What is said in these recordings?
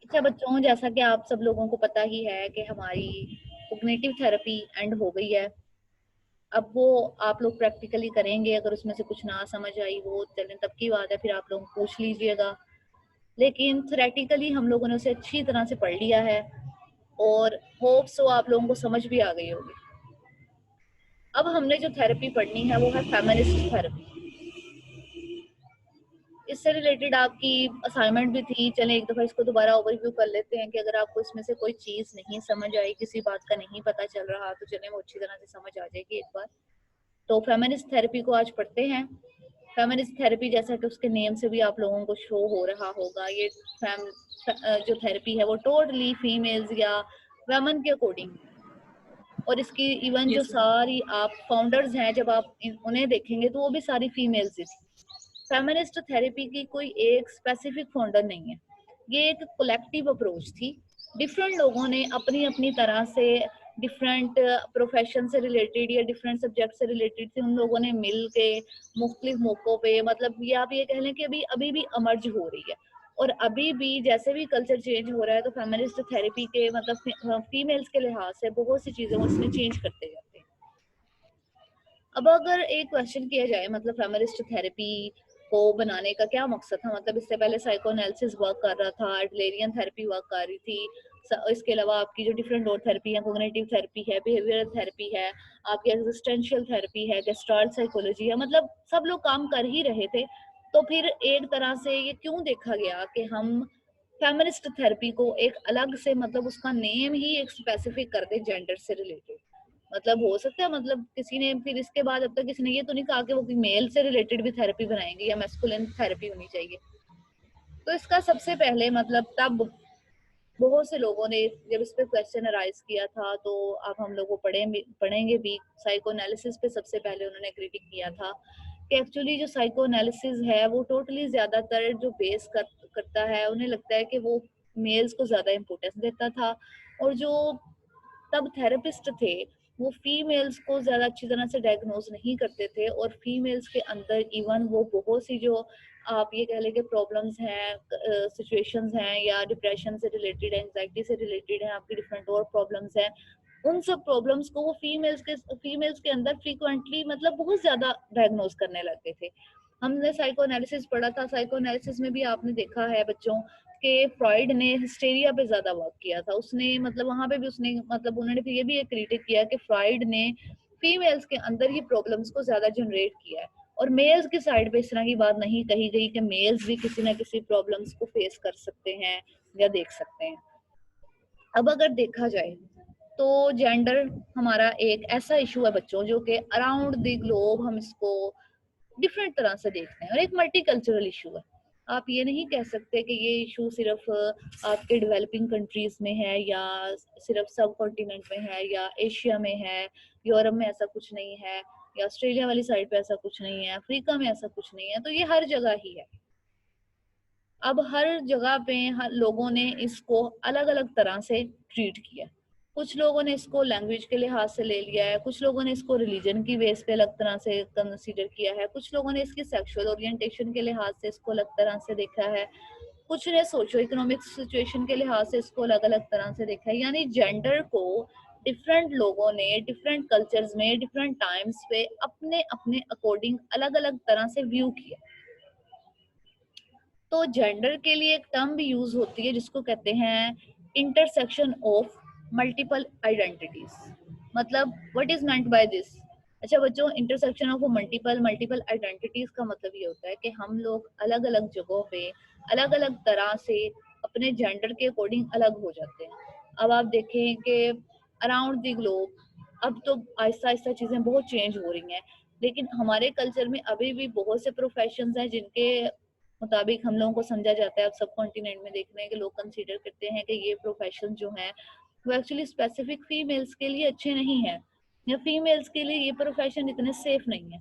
अच्छा बच्चों, जैसा कि आप सब लोगों को पता ही है कि हमारी कॉग्निटिव थेरेपी एंड हो गई है। अब वो आप लोग प्रैक्टिकली करेंगे, अगर उसमें से कुछ ना समझ आई वो चलें तब की बात है, फिर आप लोग पूछ लीजिएगा। लेकिन थ्योरेटिकली हम लोगों ने उसे अच्छी तरह से पढ़ लिया है और होप सो आप लोगों को समझ भी आ गई होगी। अब हमने जो थेरेपी पढ़नी है वो है फेमिनिस्ट थेरेपी। इससे रिलेटेड आपकी असाइनमेंट भी थी। चलें एक दफ़ा इसको दोबारा ओवरव्यू कर लेते हैं कि अगर आपको इसमें से कोई चीज़ नहीं समझ आई, किसी बात का नहीं पता चल रहा, तो चलें वो अच्छी तरह से समझ आ जाएगी एक बार। तो फेमिनिस्ट थेरेपी को आज पढ़ते हैं। फेमिनिस्ट थेरेपी, जैसा कि उसके नेम से भी आप लोगों को शो हो रहा होगा, ये जो थेरेपी है वो टोटली फीमेल्स या वुमेन के अकॉर्डिंग, और इसकी इवन जो यस मैम। सारी आप फाउंडर्स हैं, जब आप उन्हें देखेंगे तो वो भी सारी फीमेल्स ही थी। फेमिनिस्ट थेरेपी की कोई एक स्पेसिफिक फाउंडर नहीं है, ये एक कलेक्टिव अप्रोच थी। डिफरेंट लोगों ने अपनी अपनी तरह से डिफरेंट प्रोफेशन से रिलेटेड या डिफरेंट सब्जेक्ट से रिलेटेड थे, उन लोगों ने मिल के मुख्तलिफ मौक़ों पे, मतलब ये आप ये कह लें कि अभी अभी भी अमर्ज हो रही है। और अभी भी जैसे भी कल्चर चेंज हो रहा है, तो फेमिनिस्ट थेरेपी के मतलब फीमेल्स के लिहाज से बहुत सी चीज़ें उसमें चेंज करते जाते हैं। अब अगर एक क्वेश्चन किया जाए, मतलब फेमिनिस्ट थेरेपी को बनाने का क्या मकसद था, मतलब इससे पहले साइकोएनालिसिस वर्क कर रहा था, एडलेरियन थेरेपी वर्क कर रही थी, इसके अलावा आपकी जो डिफरेंट और थेरेपी है, कोग्निटिव थेरेपी है, बिहेवियरल थेरेपी है, आपकी एग्जिस्टेंशियल थेरेपी है, गेस्टाल्ट साइकोलॉजी है, मतलब सब लोग काम कर ही रहे थे। तो फिर एक तरह से ये क्यों देखा गया कि हम फेमिनिस्ट थेरेपी को एक अलग से, मतलब उसका नेम ही एक स्पेसिफिक कर दे जेंडर से रिलेटेड। मतलब हो सकता है, मतलब किसी ने फिर इसके बाद अब तक किसी ने ये तो नहीं कहा कि वो मेल से रिलेटेड भी थेरेपी बनाएंगे या मैस्कुलिन थेरेपी होनी चाहिए। तो इसका सबसे पहले मतलब तब बहुत से लोगों ने जब इस पे क्वेश्चन अराइज किया था, तो अब हम लोग को पढ़ेंगे भी। साइकोएनालिसिस पे सबसे पहले उन्होंने क्रिटिक किया था कि एक्चुअली जो साइकोएनालिसिस है वो टोटली ज़्यादातर जो करता है, उन्हें लगता है कि वो मेल्स को ज़्यादा इम्पोर्टेंस देता था, और जो तब थेरेपिस्ट थे वो फीमेल्स को ज़्यादा अच्छी तरह से डायग्नोज नहीं करते थे, और फीमेल्स के अंदर इवन वो बहुत सी जो आप ये कह लें कि प्रॉब्लम्स हैं, सिचुएशंस हैं, या डिप्रेशन से रिलेटेड, एंजाइटी से रिलेटेड हैं, आपकी डिफरेंट और प्रॉब्लम्स हैं, उन सब प्रॉब्लम्स को वो फीमेल्स के अंदर फ्रीक्वेंटली, मतलब बहुत ज़्यादा डायग्नोज करने लगते थे। हमने साइको एनालिसिस पढ़ा था, साइको एनालिसिस में भी आपने देखा है बच्चों के फ्रॉइड ने हिस्टेरिया पे ज्यादा वर्क किया था। उसने मतलब वहां पे भी उसने मतलब उन्होंने फिर ये भी एक क्रिटिक किया कि फ्रॉइड ने फीमेल्स के अंदर ही प्रॉब्लम्स को ज्यादा जनरेट किया है, और मेल्स की साइड पे इस तरह की बात नहीं कही गई कि मेल्स भी किसी ना किसी प्रॉब्लम्स को फेस कर सकते हैं या देख सकते हैं। अब अगर देखा जाए तो जेंडर हमारा एक ऐसा इशू है बच्चों, जो कि अराउंड द ग्लोब हम इसको डिफरेंट तरह से देखते हैं, और एक मल्टी कल्चरल इशू है। आप ये नहीं कह सकते कि ये इशू सिर्फ आपके डेवलपिंग कंट्रीज में है, या सिर्फ सब कॉन्टिनेंट में है, या एशिया में है, यूरोप में ऐसा कुछ नहीं है, या ऑस्ट्रेलिया वाली साइड पे ऐसा कुछ नहीं है, अफ्रीका में ऐसा कुछ नहीं है, तो ये हर जगह ही है। अब हर जगह पे हर लोगों ने इसको अलग अलग तरह से ट्रीट किया। कुछ लोगों ने इसको लैंग्वेज के लिहाज से ले लिया है, कुछ लोगों ने इसको रिलीजन की बेस पे अलग तरह से कंसीडर किया है, कुछ लोगों ने इसकी सेक्सुअल ओरिएंटेशन के लिहाज से इसको अलग तरह से देखा है, कुछ ने सोशो इकोनॉमिक सिचुएशन के लिहाज से इसको अलग अलग तरह से देखा है। यानी जेंडर को डिफरेंट लोगों ने डिफरेंट कल्चर्स में डिफरेंट टाइम्स पे अपने अपने अकॉर्डिंग अलग अलग तरह से व्यू किया। तो जेंडर के लिए एक टर्म भी यूज होती है जिसको कहते हैं इंटरसेक्शन ऑफ मल्टीपल आइडेंटिटीज। मतलब what is meant by this? अच्छा बच्चों, intersection of multiple multiple identities का मतलब ये होता है कि हम लोग अलग अलग जगहों पे अलग अलग तरह से अपने जेंडर के अकॉर्डिंग अलग हो जाते हैं। अब आप देखें कि अराउंड द ग्लोब अब तो आहिस्ता आहिस्ता चीज़ें बहुत चेंज हो रही हैं, लेकिन हमारे कल्चर में अभी भी बहुत से प्रोफेशंस हैं जिनके मुताबिक हम लोगों को समझा जाता है। अब सब कॉन्टिनेंट में देख रहे हैं कि लोग कंसीडर करते हैं कि ये प्रोफेशन जो है वो एक्चुअली स्पेसिफिक फीमेल्स के लिए अच्छे नहीं है, या फीमेल्स के लिए ये प्रोफेशन इतने सेफ नहीं है।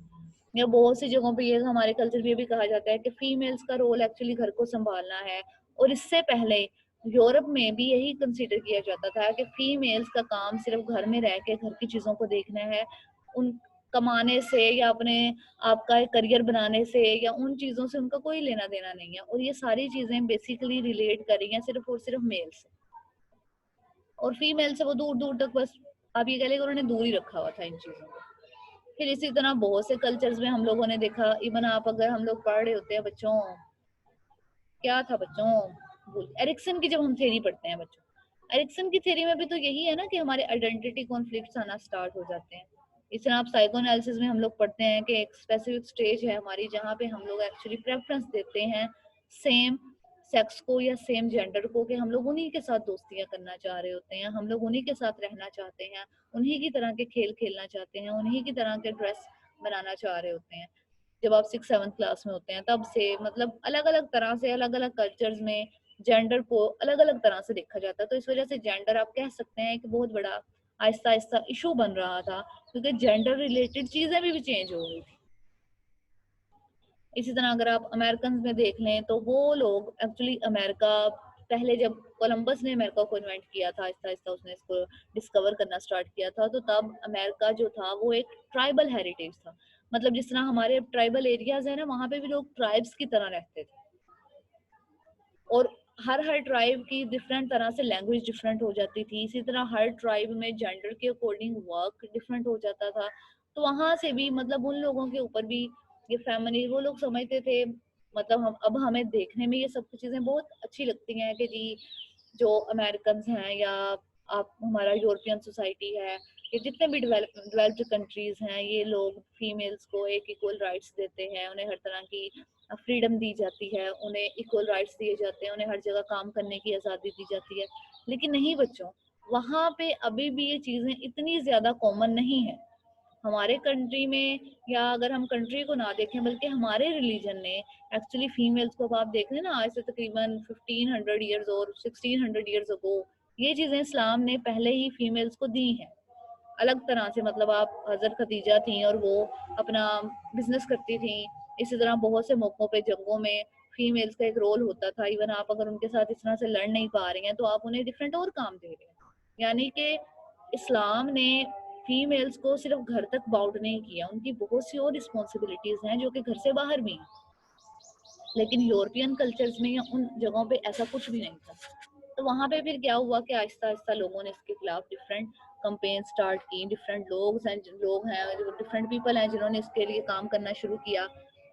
या बहुत सी जगहों पे ये हमारे कल्चर में ये भी कहा जाता है कि फीमेल्स का रोल एक्चुअली घर को संभालना है। और इससे पहले यूरोप में भी यही कंसीडर किया जाता था कि फीमेल्स का काम सिर्फ घर में रह के घर की चीज़ों को देखना है। उन कमाने से या अपने आपका एक करियर बनाने से या उन चीज़ों से उनका कोई लेना देना नहीं है, और ये सारी चीज़ें बेसिकली रिलेट कर रही हैं सिर्फ और सिर्फ मेल से, और फीमेल से वो दूर दूर तक बस आप ये कह लें कि उन्होंने दूर ही रखा हुआ था इन चीज़ों को। फिर इसी तरह बहुत से कल्चर्स में हम लोगों ने देखा, इवन आप अगर हम लोग पढ़ रहे होते हैं बच्चों, क्या था बच्चों, एरिक्सन की जब हम थ्योरी पढ़ते हैं बच्चों, एरिक्सन की थ्योरी में भी तो यही है ना कि हमारे आइडेंटिटी कॉन्फ्लिक्ट्स आना स्टार्ट हो जाते हैं। इस तरह आप साइकोएनालिसिस में हम लोग पढ़ते हैं कि एक स्पेसिफिक स्टेज है हमारी जहाँ पे हम लोग एक्चुअली प्रेफरेंस देते हैं सेम सेक्स को या सेम जेंडर को, कि हम लोग उन्हीं के साथ दोस्तियां करना चाह रहे होते हैं, हम लोग उन्हीं के साथ रहना चाहते हैं, उन्हीं की तरह के खेल खेलना चाहते हैं, उन्हीं की तरह के ड्रेस बनाना चाह रहे होते हैं। जब आप 6-7 क्लास में होते हैं तब से मतलब अलग अलग तरह से अलग अलग कल्चर्स में जेंडर को अलग अलग तरह से देखा जाता है। तो इस वजह से जेंडर आप कह सकते हैं कि बहुत बड़ा आहिस्ता आहिस्ता इशू बन रहा था, क्योंकि जेंडर रिलेटेड चीजें भी चेंज हो गई थी। इसी तरह अगर आप अमेरिकन में देख लें तो वो लोग एक्चुअली अमेरिका, पहले जब कोलंबस ने अमेरिका को इन्वेंट किया था, आहिस्ता आहिस्ता उसने इसको डिस्कवर करना स्टार्ट किया था, तो तब अमेरिका जो था वो एक ट्राइबल हेरिटेज था। मतलब जिस तरह हमारे ट्राइबल एरियाज है ना, वहां पे भी लोग ट्राइब्स की तरह रहते थे, और हर हर ट्राइब की डिफरेंट तरह से लैंग्वेज डिफरेंट हो जाती थी। इसी तरह हर ट्राइब में जेंडर के अकॉर्डिंग वर्क डिफरेंट हो जाता था। तो वहां से भी मतलब उन लोगों के ऊपर भी ये फैमिली, वो लोग समझते थे, मतलब हम अब हमें देखने में ये सब चीजें बहुत अच्छी लगती हैं कि जी जो अमेरिकन हैं या आप हमारा यूरोपियन सोसाइटी है, ये जितने भी डेवलप्ड कंट्रीज हैं, ये लोग फीमेल्स को एक इक्वल राइट्स देते हैं, उन्हें हर तरह की फ्रीडम दी जाती है, उन्हें इक्वल राइट्स दिए जाते हैं, उन्हें हर जगह काम करने की आज़ादी दी जाती है। लेकिन नहीं बच्चों, वहाँ पे अभी भी ये चीज़ें इतनी ज़्यादा कॉमन नहीं है हमारे कंट्री में, या अगर हम कंट्री को ना देखें बल्कि हमारे रिलीजन ने एक्चुअली फीमेल्स को, अब आप देख लें ना, आज से तकरीबन 1500 ईयर्स और 1600 ईयर्स अगो ये चीज़ें इस्लाम ने पहले ही फीमेल्स को दी हैं अलग तरह से। मतलब आप हजरत खदीजा थी और वो अपना बिजनेस करती थी। इसी तरह बहुत से मौकों पे जंगों में फीमेल्स का एक रोल होता था। इवन आप अगर उनके साथ इस तरह से लड़ नहीं पा रही हैं तो आप उन्हें डिफरेंट और काम दे रहे हैं। यानी कि इस्लाम ने फीमेल्स को सिर्फ घर तक बाउंड नहीं किया, उनकी बहुत सी और रिस्पॉन्सिबिलिटीज हैं जो कि घर से बाहर भी हैं। लेकिन यूरोपियन कल्चर्स में या उन जगहों पे ऐसा कुछ भी नहीं था। तो वहां पे फिर क्या हुआ कि आहिस्ता आहिस्ता लोगों ने इसके खिलाफ डिफरेंट कंपेन स्टार्ट की, डिफरेंट लोग हैं जो डिफरेंट पीपल हैं जिन्होंने इसके लिए काम करना शुरू किया।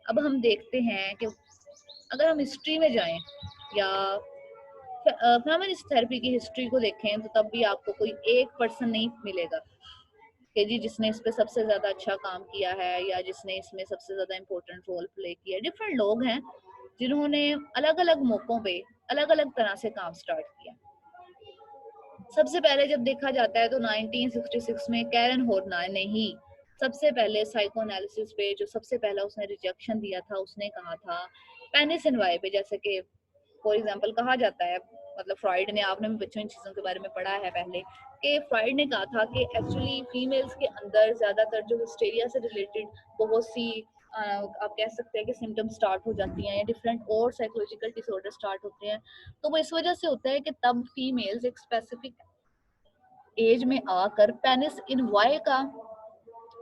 अब हम देखते हैं कि अगर हम हिस्ट्री में जाएं या फेमिनिस्ट थेरेपी की हिस्ट्री को देखें तो तब भी आपको कोई एक पर्सन नहीं मिलेगा कि जी जिसने इस पे सबसे ज्यादा अच्छा काम किया है या जिसने इसमें सबसे ज्यादा इम्पोर्टेंट रोल प्ले किया। डिफरेंट लोग हैं जिन्होंने अलग अलग मौकों पे अलग अलग तरह से काम स्टार्ट किया। सबसे पहले जब देखा जाता है तो 1966 में कैरन होर्ना ने ही सबसे पहले साइकोएनालिसिस पे जो सबसे पहला उसने रिजेक्शन दिया था, उसने कहा था पेनिस एंड वाई पे, जैसे कि फॉर एग्जांपल कहा जाता है, मतलब फ्रॉइड ने, आपने भी बच्चों इन चीज़ों के बारे में पढ़ा है पहले, कि फ्रॉइड ने कहा था कि एक्चुअली फीमेल्स के अंदर ज़्यादातर जो हिस्टेरिया से रिलेटेड बहुत सी आप कह सकते हैं कि सिम्टम्स स्टार्ट हो जाती हैं या डिफरेंट और साइकोलॉजिकल डिसऑर्डर स्टार्ट होते हैं। तो वो इस वजह से होता है कि तब फीमेल्स एक स्पेसिफिक एज में आकर पेनिस इन वाई का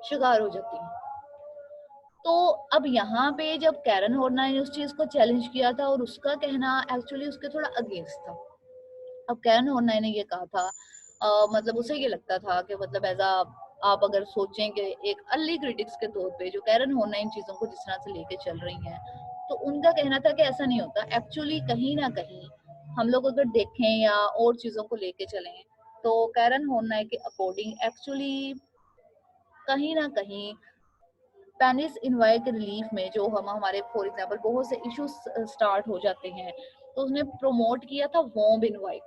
शिकार हो जाती हैं। तो अब यहाँ पे जब कैरन होर्ना ने उस चीज को चैलेंज किया था और उसका कहना एक्चुअली उसके थोड़ा अगेंस्ट था। अब कैरन होर्ना ने ये कहा था, मतलब उसे ये लगता था कि मतलब एज आप अगर सोचें कि एक अर्ली क्रिटिक्स के तौर पे जो कैरन होर्ना इन चीजों को जिस तरह से लेके चल रही हैं, तो उनका कहना था कि ऐसा नहीं होता। एक्चुअली कहीं ना कहीं हम लोग अगर देखें या और चीजों को लेके चलें तो कैरन होर्ना के अकॉर्डिंग एक्चुअली कहीं ना कहीं पेनिस इनवाई के रिलीफ में जो हम हमारे फॉर एग्जांपल बहुत से इश्यूज स्टार्ट हो जाते हैं, तो उसने प्रमोट किया था वॉम्ब इनवाई।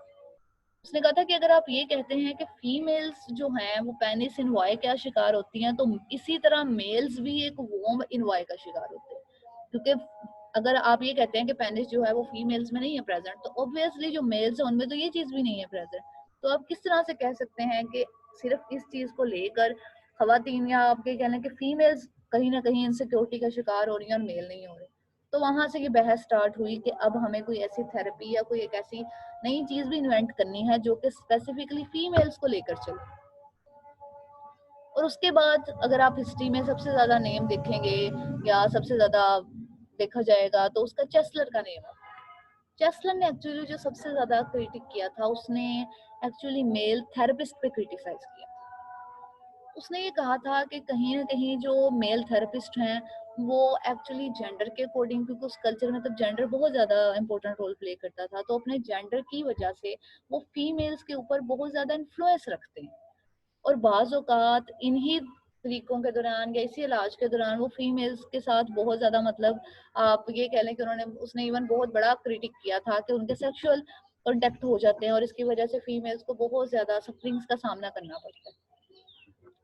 उसने कहा था कि अगर आप ये कहते हैं कि फीमेल्स जो हैं वो पेनिस इनवाई का शिकार होती हैं, तो इसी तरह मेल्स भी एक वॉम्ब इनवाई का शिकार होते हैं। क्योंकि अगर आप ये कहते हैं कि पेनिस जो है वो फीमेल्स में नहीं है प्रेजेंट, तो ऑब्वियसली जो मेल्स है उनमें तो ये चीज भी नहीं है प्रेजेंट। तो आप किस तरह से कह सकते हैं कि सिर्फ इस चीज को लेकर खवातीन या आपके कहना कि फीमेल्स कहीं ना कहीं इनसिक्योरिटी का शिकार हो रही है और मेल नहीं हो रहे। तो वहां से ये बहस स्टार्ट हुई कि अब हमें कोई ऐसी थेरेपी या कोई एक ऐसी नई चीज भी इन्वेंट करनी है जो कि स्पेसिफिकली फीमेल्स को लेकर चले। और उसके बाद अगर आप हिस्ट्री में सबसे ज्यादा नेम देखेंगे या सबसे ज्यादा देखा जाएगा तो उसका चेस्लर का नेम है। चेस्लर ने एक्चुअली जो सबसे ज्यादा क्रिटिक किया था, उसने एक्चुअली मेल थेरेपिस्ट पे क्रिटिसाइज किया। उसने ये कहा था कि कहीं ना कहीं जो मेल थेरेपिस्ट हैं वो एक्चुअली जेंडर के अकॉर्डिंग, क्योंकि उस कल्चर में तब जेंडर बहुत ज़्यादा इंपॉर्टेंट रोल प्ले करता था, तो अपने जेंडर की वजह से वो फीमेल्स के ऊपर बहुत ज़्यादा इन्फ्लुएंस रखते हैं। और बाज़ औक़ात इन्हीं तरीकों के दौरान या इसी इलाज के दौरान वो फीमेल्स के साथ बहुत ज़्यादा, मतलब आप ये कह लें कि उसने इवन बहुत बड़ा क्रिटिक किया था कि उनके सेक्सुअल कॉन्टेक्ट हो जाते हैं और इसकी वजह से फीमेल्स को बहुत ज़्यादा सफरिंग्स का सामना करना पड़ता है।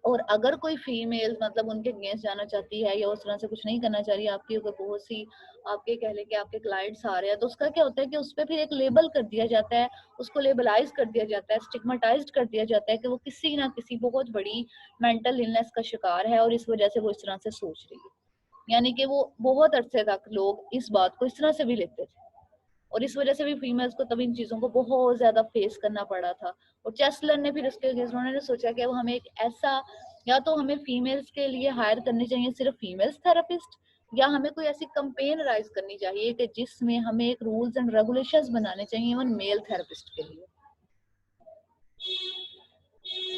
और अगर कोई फीमेल मतलब उनके अगेंस्ट जाना चाहती है या उस तरह से कुछ नहीं करना चाह रही, आपके ऊपर बहुत सी आपके कह लें कि आपके क्लाइंट्स आ रहे हैं, तो उसका क्या होता है कि उस पर फिर एक लेबल कर दिया जाता है, उसको लेबलाइज कर दिया जाता है, स्टिग्मेटाइज्ड कर दिया जाता है कि वो किसी ना किसी बहुत बड़ी मेंटल इलनेस का शिकार है और इस वजह से वो इस तरह से सोच रही है। यानी कि वो बहुत अरसे तक लोग इस बात को इस तरह से भी लेते थे और इस वजह से भी फीमेल्स को तब इन चीज़ों को बहुत ज़्यादा फेस करना पड़ा था। और चेस्लर ने फिर उसके अगेंस्ट उन्होंने सोचा कि वो हमें एक ऐसा, या तो हमें फीमेल्स के लिए हायर करनी चाहिए सिर्फ फीमेल्स थेरेपिस्ट, या हमें कोई ऐसी कंपेन राइज करनी चाहिए कि जिसमें हमें एक रूल्स एंड रेगुलेशंस बनाने चाहिए इवन मेल थेरेपिस्ट के लिए।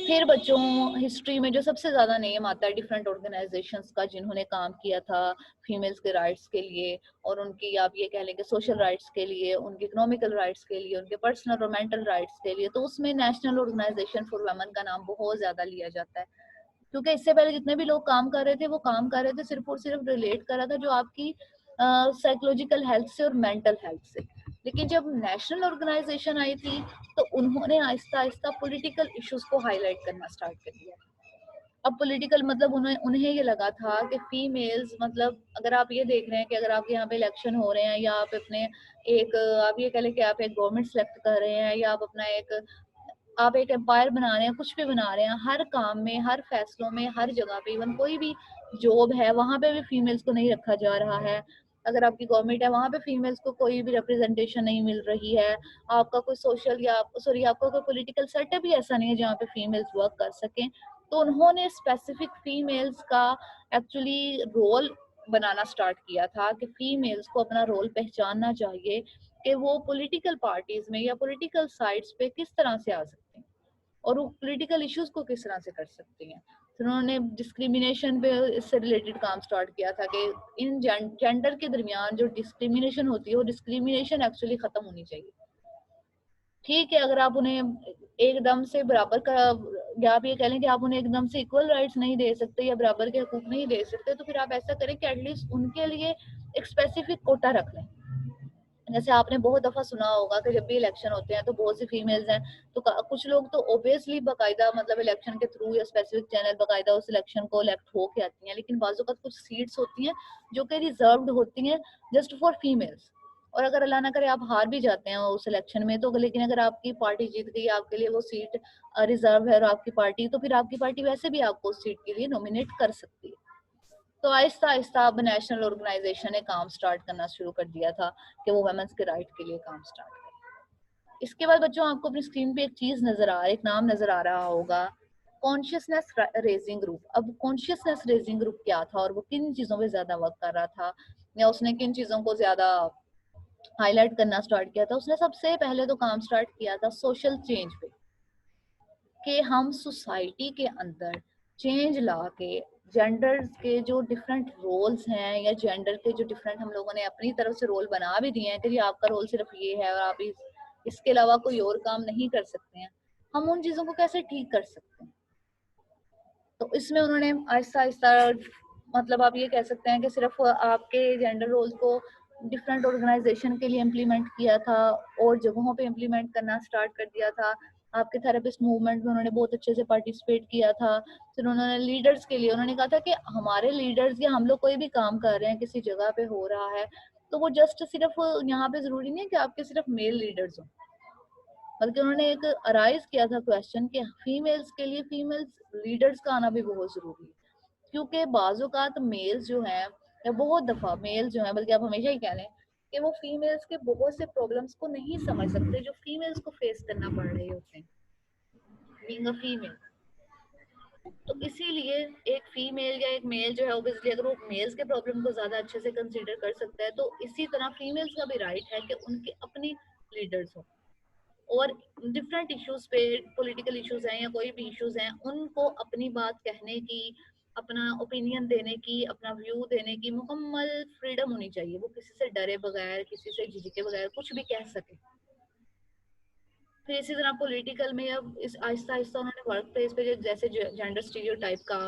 फिर बच्चों हिस्ट्री में जो सबसे ज़्यादा नेम आता है डिफरेंट ऑर्गेनाइजेशंस का जिन्होंने काम किया था फीमेल्स के राइट्स के लिए और उनकी, आप ये कह लें कि सोशल राइट्स के लिए, उनके इकोनॉमिकल राइट्स के लिए, उनके पर्सनल और मेंटल राइट्स के लिए, तो उसमें नेशनल ऑर्गेनाइजेशन फॉर वुमेन का नाम बहुत ज़्यादा लिया जाता है। क्योंकि इससे पहले जितने भी लोग काम कर रहे थे वो काम कर रहे थे सिर्फ और सिर्फ रिलेट कर रहा था जो आपकी साइकोलॉजिकल हेल्थ से और मेंटल हेल्थ से। लेकिन जब नेशनल ऑर्गेनाइजेशन आई थी तो उन्होंने आहिस्ता आहिस्ता पॉलिटिकल इश्यूज को हाईलाइट करना स्टार्ट कर दिया। अब पॉलिटिकल मतलब उन्हें उन्हें ये लगा था कि फीमेल्स, मतलब अगर आप ये देख रहे हैं कि अगर आपके यहाँ पे इलेक्शन हो रहे हैं या आप अपने एक, आप ये कह लें कि आप एक गवर्नमेंट सेलेक्ट कर रहे हैं या आप अपना एक, आप एक एम्पायर बना रहे हैं, कुछ भी बना रहे हैं, हर काम में, हर फैसलों में, हर जगह पे, इवन कोई भी जॉब है वहां पे भी फीमेल्स को नहीं रखा जा रहा है। अगर आपकी गवर्नमेंट है वहां पे फीमेल्स को कोई भी रिप्रेजेंटेशन नहीं मिल रही है। आपका कोई सोशल या सॉरी आपका कोई पॉलिटिकल सेटअप भी ऐसा नहीं है जहाँ पे फीमेल्स वर्क कर सकें। तो उन्होंने स्पेसिफिक फीमेल्स का एक्चुअली रोल बनाना स्टार्ट किया था कि फीमेल्स को अपना रोल पहचानना चाहिए कि वो पॉलिटिकल पार्टीज में या पॉलिटिकल साइड्स पे किस तरह से आ सकते हैं और वो पॉलिटिकल इश्यूज को किस तरह से कर सकती हैं। तो उन्होंने डिस्क्रिमिनेशन पे इससे रिलेटेड काम स्टार्ट किया था कि इन जेंडर के दरमियान जो डिस्क्रिमिनेशन होती है वो डिस्क्रिमिनेशन एक्चुअली खत्म होनी चाहिए। ठीक है, अगर आप उन्हें एकदम से बराबर का, या आप ये कह लें कि आप उन्हें एकदम से इक्वल राइट्स नहीं दे सकते या बराबर के हकूक नहीं दे सकते, तो फिर आप ऐसा करें कि एटलीस्ट उनके लिए एक स्पेसिफिक कोटा रख लें। जैसे आपने बहुत दफा सुना होगा कि जब भी इलेक्शन होते हैं तो बहुत सी फीमेल्स हैं, तो कुछ लोग तो ओबियसली बकायदा मतलब इलेक्शन के थ्रू या स्पेसिफिक चैनल बकायदा उस इलेक्शन को इलेक्ट हो के आती हैं, लेकिन बाजू का कुछ सीट्स होती हैं जो कि रिजर्व्ड होती हैं जस्ट फॉर फीमेल्स। और अगर अल्लाह ना करे आप हार भी जाते हैं उस इलेक्शन में, तो लेकिन अगर आपकी पार्टी जीत गई, आपके लिए वो सीट रिजर्व है और आपकी पार्टी, तो फिर आपकी पार्टी वैसे भी आपको उस सीट के लिए नॉमिनेट कर सकती है। तो आहिस्ता आहिस्ता अब नेशनल ऑर्गेनाइजेशन ने काम स्टार्ट करना शुरू कर दिया था कि वो वुमेन्स के राइट के लिए काम स्टार्ट करे। इसके बाद बच्चों आपको अपनी स्क्रीन पे एक चीज नजर आ, एक नाम नजर आ रहा होगा, कॉन्शियसनेस रेजिंग ग्रुप। अब कॉन्शियसनेस रेजिंग ग्रुप क्या था और वो किन चीजों पे ज्यादा वर्क कर रहा था या उसने किन चीजों को ज्यादा हाईलाइट करना स्टार्ट किया था। उसने सबसे पहले तो काम स्टार्ट किया था सोशल चेंज पे, कि हम सोसाइटी के अंदर चेंज ला के जेंडर के जो डिफरेंट रोल्स हैं या जेंडर के जो डिफरेंट, हम लोगों ने अपनी तरफ से रोल बना भी दिए हैं कि जी आपका रोल सिर्फ ये है और आप इसके अलावा कोई और काम नहीं कर सकते हैं, हम उन चीजों को कैसे ठीक कर सकते हैं। तो इसमें उन्होंने आहिस्ता आहिस्ता, मतलब आप ये कह सकते हैं कि सिर्फ आपके जेंडर रोल्स को डिफरेंट ऑर्गेनाइजेशन के लिए इम्प्लीमेंट किया था और जगहों पे इम्प्लीमेंट करना स्टार्ट कर दिया था। आपके थेरेपिस्ट मूवमेंट में उन्होंने बहुत अच्छे से पार्टिसिपेट किया था। फिर उन्होंने लीडर्स के लिए उन्होंने कहा था कि हमारे लीडर्स या हम लोग कोई भी काम कर रहे हैं किसी जगह पे हो रहा है तो वो जस्ट सिर्फ यहाँ पे जरूरी नहीं है कि आपके सिर्फ मेल लीडर्स हों, बल्कि उन्होंने एक अराइज किया था क्वेश्चन कि फीमेल्स के लिए फीमेल्स लीडर्स का आना भी बहुत जरूरी है। क्योंकि बाज़-औक़ात मेल्स जो हैं या बहुत दफ़ा मेल जो हैं, बल्कि आप हमेशा ही कह लें कि वो फीमेल्स के बहुत से प्रॉब्लम्स को नहीं समझ सकते जो फीमेल्स को फेस करना पड़ रहे होते हैं बीइंग अ फीमेल। तो इसीलिए एक फीमेल या एक मेल जो है ऑब्वियसली अगर वो मेल्स के प्रॉब्लम को ज्यादा अच्छे से कंसीडर कर सकता है, तो इसी तरह फीमेल्स का भी राइट है कि उनके अपनी लीडर्स हो और डिफरेंट इश्यूज पे, पॉलिटिकल इश्यूज हैं या कोई भी इश्यूज हैं, उनको अपनी बात कहने की, अपना ओपिनियन देने की, अपना व्यू देने की मुकम्मल फ्रीडम होनी चाहिए। वो किसी से डरे बगैर, किसी से झिझके बगैर कुछ भी कह सके। फिर इसी तरह पॉलिटिकल में अब इस आहिस्ता आहिस्ता उन्होंने वर्क प्लेस पे जैसे जेंडर स्टीरियोटाइप का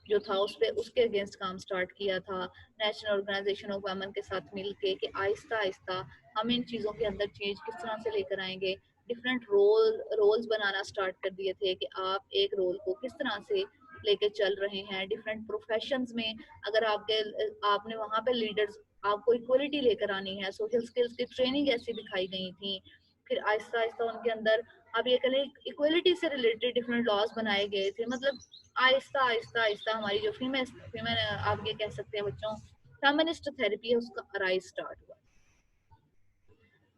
जो था उस पे उसके अगेंस्ट काम स्टार्ट किया था नेशनल ऑर्गेनाइजेशन ऑफ वुमेन के साथ मिलके कि आहिस्ता आहिस्ता हम इन चीज़ों के अंदर चेंज किस तरह से लेकर आएंगे। डिफरेंट रोल्स बनाना स्टार्ट कर दिए थे कि आप एक रोल को किस तरह से लेके चल रहे हैं। डिफरेंट प्रोफेशंस में अगर आपने वहाँ पे लीडर्स, आपको इक्वलिटी लेकर आनी है, सोशल स्किल्स की ट्रेनिंग ऐसी दिखाई गई थी। फिर आहिस्ता आहिस्ता उनके अंदर अब ये कहें इक्वलिटी से रिलेटेड डिफरेंट लॉज बनाए गए थे। मतलब आहिस्ता आहिस्ता आहिस्ता हमारी जो फीमेल फीमेल आप ये कह सकते हैं बच्चों फेमिनिस्ट थेरेपी है उसका अराइज स्टार्ट हुआ।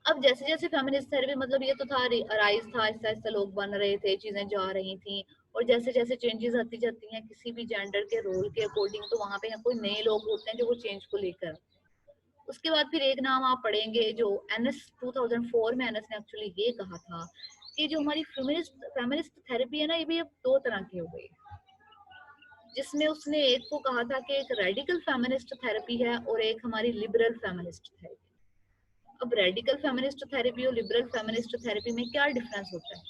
अब जैसे जैसे फेमिनिस्ट थेरेपी मतलब ये तो था अराइज था, आहिस्ता आहिस्ता लोग बन रहे थे, चीजें जा रही थी और जैसे जैसे चेंजेस आती जाती हैं किसी भी जेंडर के रोल के अकॉर्डिंग, तो वहां पे कोई नए लोग होते हैं जो वो चेंज को लेकर। उसके बाद फिर एक नाम आप पढ़ेंगे जो एनएस 2004 में एनएस ने एक्चुअली ये कहा था कि जो हमारी फेमिनिस्ट थेरेपी है ना, ये भी अब दो तरह की हो गई, जिसमें उसने एक को कहा था कि एक रेडिकल फेमिनिस्ट थेरेपी है और एक हमारी लिबरल फेमिनिस्ट थेरेपी। अब रेडिकल फेमिनिस्ट थेरेपी और लिबरल फेमिनिस्ट थेरेपी में क्या डिफरेंस होता है,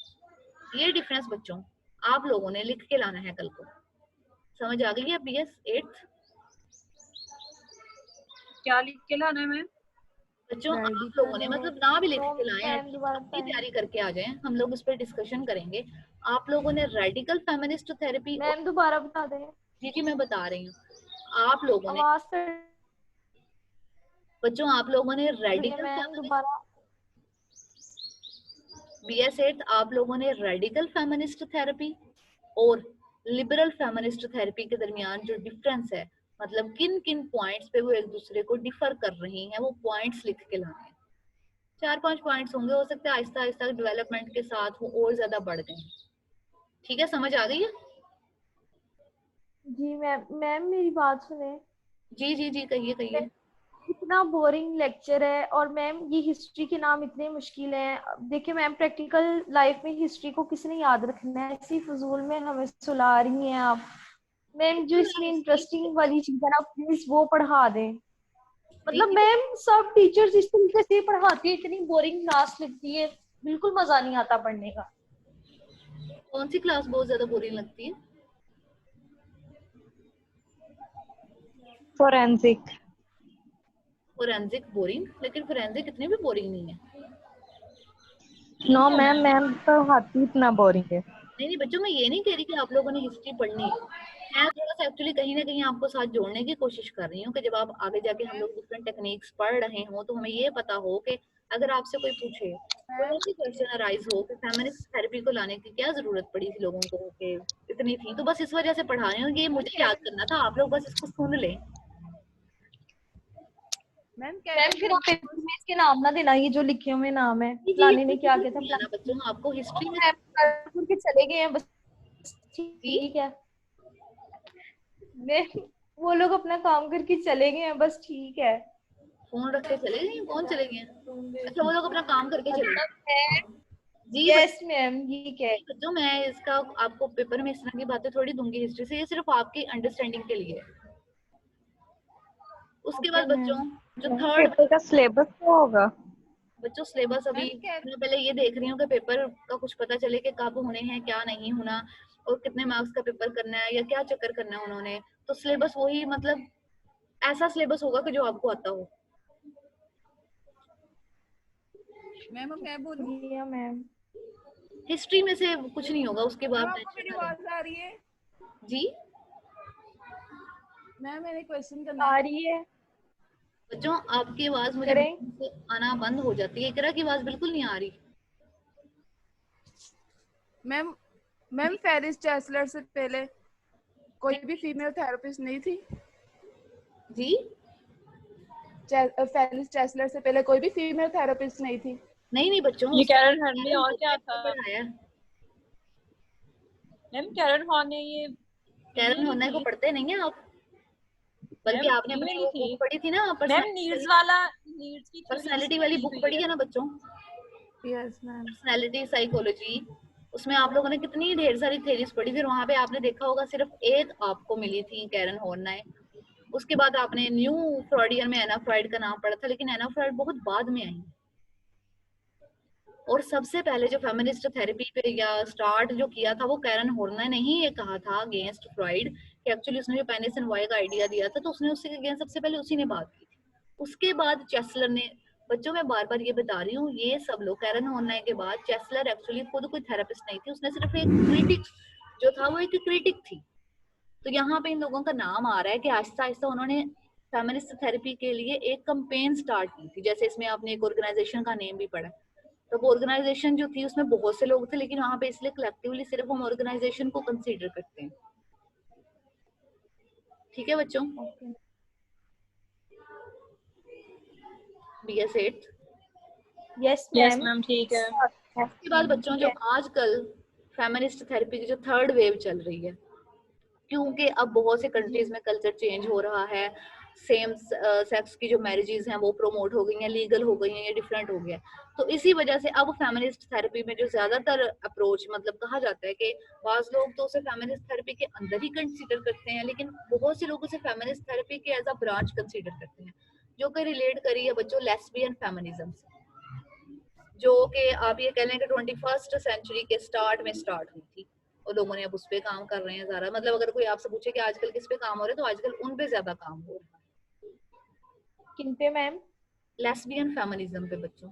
ये डिफरेंस बच्चों आप लोगों ने लिख के लाना है कल को। समझ आ गई है बीएस 8th? क्या लिख के लाना है मैम? बच्चों आप लोगों ने मतलब ना भी लिख के लाए, अपनी तैयारी करके आ जाएं, हम लोग उस पर डिस्कशन करेंगे। आप लोगों ने रेडिकल फेमिनिस्ट थेरेपी, मैम दोबारा बता दें। जी जी मैं बता रही हूँ। आप लोगों ने बच्चों आप लोगों ने रेडिकल दोबारा बीएस 8 आप लोगों ने रेडिकल फेमिनिस्ट थेरेपी और लिबरल फेमिनिस्ट थेरेपी के दरमियान जो डिफरेंस है, मतलब किन किन पॉइंट्स पे वो एक दूसरे को डिफर कर रही हैं, वो पॉइंट्स लिख के लाने हैं। 4-5 पॉइंट्स होंगे, हो सकता है आहिस्ता आहिस्ता डेवलपमेंट के साथ वो और ज्यादा बढ़ गए। ठीक है, समझ आ गई है? जी मैम मेरी बात सुने। जी जी जी कहिए कहिए। इतना बोरिंग लेक्चर है और मैम ये हिस्ट्री के नाम इतने मुश्किल हैं। देखिए मैम प्रैक्टिकल लाइफ में हिस्ट्री को किसने याद रखना है, इसी फजूल में हमें सुला रही हैं आप। मैम जो इसमें इंटरेस्टिंग वाली चीज है ना प्लीज वो पढ़ा दें। मतलब मैम सब टीचर्स इस तरीके से पढ़ाती है, इतनी बोरिंग क्लास लगती है, बिल्कुल मजा नहीं आता पढ़ने का। कौन सी क्लास बहुत ज्यादा बोरिंग लगती है? फोरेंसिक। Forensic boring? लेकिन फोरेंसिक इतनी भी बोरिंग नहीं है। नो मैम, मैम पढ़ाती इतना बोरिंग है। नहीं बच्चों मैं ये नहीं कह रही कि आप लोगों ने हिस्ट्री पढ़नी है, मैं थोड़ा सा एक्चुअली कहीं ना कहीं आपको साथ जोड़ने की कोशिश कर रही हूँ कि जब आप आगे जाके हम लोग डिफरेंट टेक्निक्स पढ़ रहे हो तो हमें ये पता हो कि अगर आपसे कोई पूछे, कोई ऐसी क्वेश्चन अराइज हो कि फेमिनिस्ट थेरेपी को लाने की क्या जरूरत पड़ी थी लोगों को कि इतनी थी, तो बस इस वजह से पढ़ा रही हूँ कि ये मुझे याद करना था, आप लोग बस इसको सुन लें। मैम फिर आप पेपर में इसके नाम ना देना, ये जो लिखे हुए नाम है फलाने ने क्या किया था। बच्चों आपको हिस्ट्री में के चले गए हैं बस, ठीक है। मैं वो लोग अपना काम करके चले गए हैं बस, ठीक है। फोन रख के चले गए? कौन चले गए? अच्छा वो लोग अपना काम करके चले गए। जी यस मैम ठीक है। बच्चों मैं इसका आपको पेपर में इस तरह की बातें थोड़ी दूंगी हिस्ट्री से, ये सिर्फ आपकी अंडरस्टैंडिंग के लिए। उसके बाद बच्चों जो थर्ड पेपर का सिलेबस क्या होगा? बच्चों सिलेबस अभी मैं पहले ये देख रही हूँ कि पेपर का कुछ पता चले कि कब होने हैं क्या नहीं होना और कितने मार्क्स का पेपर करना है या क्या चक्कर करना है उन्होंने। तो सिलेबस वही मतलब ऐसा सिलेबस होगा कि जो आपको आता हो। मैम मैं बोलूं? मैम हिस्ट्री में से कुछ नहीं होगा उसके बाद। आपको मेरी आवाज आ रही है? जी मैम मैंने क्वेश्चन करना आ रही है। बच्चों आपकी आवाज मुझे आना बंद हो जाती है, इकरा की आवाज बिल्कुल नहीं आ रही। मैम फेलिस चैसलर से पहले कोई भी फीमेल थेरेपिस्ट नहीं थी? जी फेलिस चैसलर से पहले कोई भी फीमेल थेरेपिस्ट नहीं थी? नहीं बच्चों ये कैरन हॉर्न ने और क्या था? पढ़ाया मैम कैरन हॉर्न ने ये कैरन होना को पढ़ते नहीं है आप, बल्कि आपने अपनी वो बुक पढ़ी थी ना, मैम नीड्स वाला, नीड्स की पर्सनालिटी वाली बुक पढ़ी है ना बच्चों, यस मैम, पर्सनालिटी साइकोलॉजी, उसमें आप लोगों ने कितनी ढेर सारी थेरीज पढ़ी, फिर वहां पे आपने देखा होगा सिर्फ एक आपको मिली थी कैरन हॉर्न। उसके बाद आपने न्यू फ्रॉइडियन में एना फ्रॉइड का नाम पढ़ा था, लेकिन एना फ्रॉइड बहुत बाद में आई। और सबसे पहले जो फेमिनिस्ट थेरेपी पे या स्टार्ट जो किया था वो कैरन हॉर्न ने ही ये कहा था अगेंस्ट फ्रॉइड, कि एक्चुअली उसने जो पेनिस एंड वाई का आइडिया दिया था तो उसने उसके अगेंस्ट सबसे पहले उसी ने बात की थी। उसके बाद चेस्लर ने, बच्चों मैं बार बार ये बता रही हूँ, ये सब लोग कैरन हॉर्न के बाद, चेस्लर एक्चुअली खुद कोई थेरेपिस्ट नहीं थी, उसने सिर्फ एक क्रिटिक जो था वो एक क्रिटिक थी। तो यहाँ पे इन लोगों का नाम आ रहा है कि आहिस्ता आहिस्ता उन्होंने फेमिनिस्ट थेरेपी के लिए एक कैंपेन स्टार्ट की थी। जैसे इसमें आपने एक ऑर्गेनाइजेशन का नेम भी पढ़ा, तो वो ऑर्गेनाइजेशन जो थी उसमें बहुत से लोग थे, लेकिन वहां पे इसलिए कलेक्टिवली सिर्फ हम ऑर्गेनाइजेशन को कंसीडर करते हैं। ठीक है बच्चों, BS 8। Yes yes ma'am, ma'am ठीक है। इसके बाद बच्चों जो आजकल फेमिनिस्ट थेरेपी की जो थर्ड वेव चल रही है, क्योंकि अब बहुत से कंट्रीज में कल्चर चेंज हो रहा है, सेम सेक्स की जो मैरिजेस हैं वो प्रमोट हो गई हैं, लीगल हो गई हैं, ये डिफरेंट हो गया। तो इसी वजह से अब फेमिनिस्ट थेरेपी में जो ज्यादातर अप्रोच मतलब कहा जाता है कि बाज लोग तो उसे फेमिनिस्ट थेरेपी के अंदर ही कंसीडर करते हैं, लेकिन बहुत से लोग उसे फेमिनिस्ट थेरेपी के एज अ ब्रांच कंसीडर करते हैं, जो कि रिलेट करी है बच्चों लेस्बियन फेमिनिज्म से, जो कि आप ये कह लें कि 21st सेंचुरी के स्टार्ट में स्टार्ट हुई थी और लोगों ने अब उस पे काम कर रहे हैं ज़्यादा। मतलब अगर कोई आपसे पूछे कि आजकल किस पे काम हो रहा है, तो आजकल उन पे ज्यादा काम हो रहा है। किन पे मैम? लेस्बियन फेमिनिज्म पे बच्चों।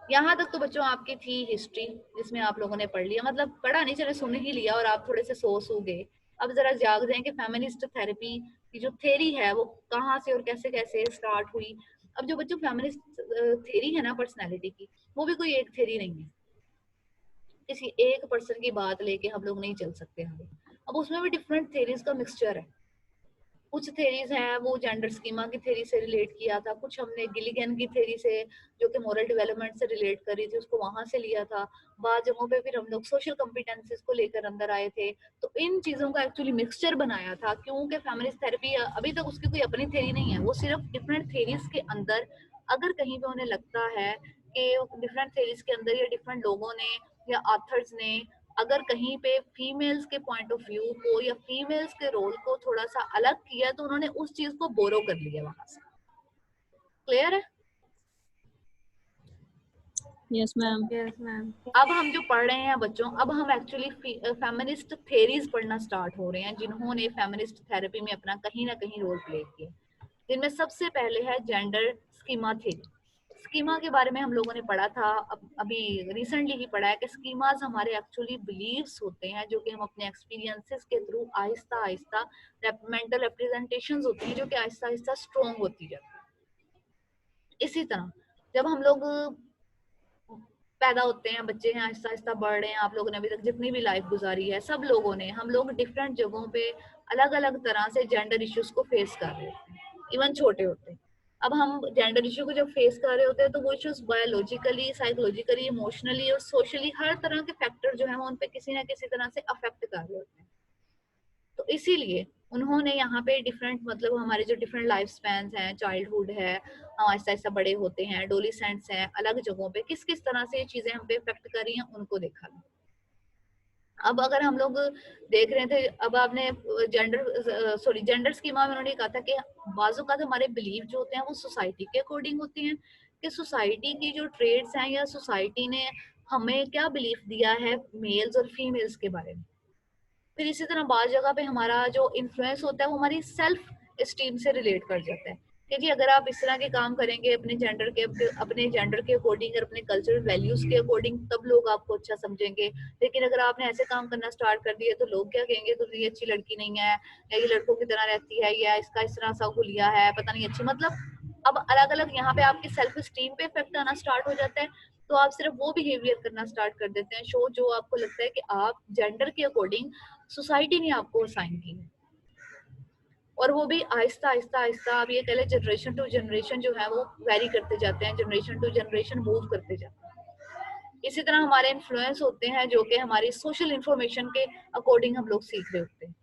यहाँ तक तो बच्चों आपकी थी हिस्ट्री, जिसमें आप लोगों ने पढ़ लिया, मतलब पढ़ा नहीं, चले सुन ही लिया और आप थोड़े से सो गए। अब जरा जाग जाएं कि फेमिनिस्ट थेरेपी की जो थेरी है वो कहाँ से और कैसे कैसे स्टार्ट हुई। अब जो बच्चों फेमिनिस्ट थेरी है ना पर्सनैलिटी की, वो भी कोई एक थेरी नहीं है, किसी एक पर्सन की बात लेके हम लोग नहीं चल सकते हैं। अब उसमें भी डिफरेंट थेरीज का मिक्सचर है। कुछ थेरीज हैं वो जेंडर स्कीमा की थेरी से रिलेट किया था, कुछ हमने गिलिगन की थेरी से जो कि मोरल डेवलपमेंट से रिलेट करी थी उसको वहां से लिया था। बाद जगहों पे फिर हम लोग सोशल कॉम्पिटेंसेस को लेकर अंदर आए थे। तो इन चीजों का एक्चुअली मिक्सचर बनाया था, क्योंकि फेमिनिस्ट थेरेपी अभी तक उसकी कोई अपनी थेरी नहीं है, वो सिर्फ डिफरेंट थेरीज के अंदर अगर कहीं पे उन्हें लगता है कि डिफरेंट थेरीज के अंदर या डिफरेंट लोगों ने या ऑथर्स ने अगर कहीं पे फीमेल्स के पॉइंट ऑफ व्यू को या फीमेल्स के रोल को थोड़ा सा अलग किया, तो उन्होंने उस चीज को बोरो कर लिया वहां से। क्लियर है? Yes ma'am. Yes ma'am. अब हम जो पढ़ रहे हैं बच्चों, अब हम एक्चुअली फेमिनिस्ट थेरीज पढ़ना स्टार्ट हो रहे हैं, जिन्होंने फेमिनिस्ट थेरेपी में अपना कहीं ना कहीं रोल प्ले किया। जिनमें सबसे पहले है जेंडर स्कीमा थेरी। स्कीमा के बारे में हम लोगों ने पढ़ा था, अभी रिसेंटली ही पढ़ा है कि स्कीमास हमारे एक्चुअली बिलीव्स होते हैं, जो कि हम अपने एक्सपीरियंसेस के through Aahista Aahista mental representations होती हैं, जो कि आहिस्ता आहिस्ता स्ट्रॉन्ग होती जाती है। इसी तरह जब हम लोग पैदा होते हैं, बच्चे हैं, आहिस्ता आहिस्ता बढ़ रहे हैं, आप लोगों ने अभी तक जितनी भी लाइफ गुजारी है, सब लोगों ने, हम लोग डिफरेंट जगहों पे अलग अलग तरह से जेंडर इश्यूज को फेस कर रहे होते हैं, इवन छोटे होते हैं। अब हम जेंडर इशू को जब फेस कर रहे होते हैं तो वो इश्यूज बायोलॉजिकली, साइकोलॉजिकली, इमोशनली और सोशली हर तरह के फैक्टर जो है वो उन पे किसी ना किसी तरह से अफेक्ट कर रहे होते हैं। तो इसीलिए उन्होंने यहाँ पे डिफरेंट, मतलब हमारे जो डिफरेंट लाइफ स्पैन हैं, चाइल्डहुड है, हम आहिस्ता आहिस्ता बड़े होते हैं, एडोलेसेंट्स हैं, अलग जगहों पे किस किस तरह से ये चीजें हम पे इफेक्ट कर रही हैं उनको देखा। अब अगर हम लोग देख रहे थे, अब आपने जेंडर स्कीमा में उन्होंने कहा था कि बाजू का हमारे बिलीव जो होते हैं वो सोसाइटी के अकॉर्डिंग होते हैं, कि सोसाइटी की जो ट्रेड्स हैं या सोसाइटी ने हमें क्या बिलीफ दिया है मेल्स और फीमेल्स के बारे में। फिर इसी तरह बार जगह पे हमारा जो इन्फ्लुएंस होता है वो हमारी सेल्फ स्टीम से रिलेट कर जाता है, क्योंकि अगर आप इस तरह के काम करेंगे अपने जेंडर के अकॉर्डिंग और अपने कल्चरल वैल्यूज के अकॉर्डिंग, तब लोग आपको अच्छा समझेंगे। लेकिन अगर आपने ऐसे काम करना स्टार्ट कर दिया तो लोग क्या कहेंगे, तो ये अच्छी लड़की नहीं है, या ये लड़कों की तरह रहती है, या इसका इस तरह सा हुलिया है, पता नहीं अच्छी, मतलब अब अलग अलग यहाँ पे आपकी सेल्फ स्टीम पे इफेक्ट आना स्टार्ट हो जाता है। तो आप सिर्फ वो बिहेवियर करना स्टार्ट कर देते हैं शो जो आपको लगता है कि आप जेंडर के अकॉर्डिंग सोसाइटी ने आपको असाइन की है। और वो भी आहिस्ता आहिस्ता आहिस्ता, आप ये कह लें जनरेशन टू जनरेशन जो है वो वेरी करते जाते हैं, जनरेशन टू जनरेशन मूव करते जाते हैं। इसी तरह हमारे इन्फ्लुएंस होते हैं जो कि हमारी सोशल इंफॉर्मेशन के अकॉर्डिंग हम लोग सीख रहे होते हैं।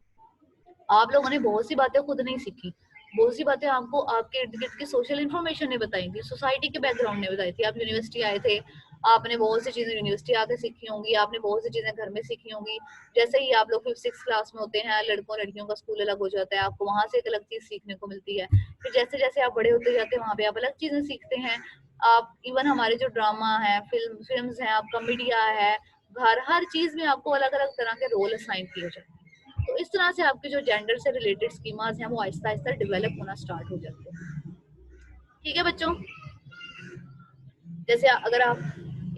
आप लोगों ने बहुत सी बातें खुद नहीं सीखी, बहुत सी बातें आपको आपके इर्द गिर्द की सोशल इन्फॉर्मेशन ने बताई थी, सोसाइटी के बैकग्राउंड ने बताई थी। आप यूनिवर्सिटी आए थे, आपने बहुत सी चीजें यूनिवर्सिटी आके सीखी होंगी, आपने बहुत सी चीजें घर में सीखी होंगी। जैसे ही आप लोग 5th-6th क्लास में होते हैं, लड़कों लड़कियों का स्कूल अलग हो जाता है, आपको वहां से एक अलग चीज सीखने को मिलती है। फिर जैसे जैसे आप बड़े होते जाते हैं वहां पे आप अलग चीजें सीखते हैं। आप इवन हमारे जो ड्रामा है, फिल्म्स हैं, आपका मीडिया है, घर, हर चीज में आपको अलग अलग तरह के रोल असाइन किए जाते हैं। तो इस तरह से आपके जो जेंडर से रिलेटेड स्कीमास हैं वो आहिस्ता आहिस्ता डेवलप होना स्टार्ट हो जाते हैं। ठीक है बच्चों, जैसे अगर आप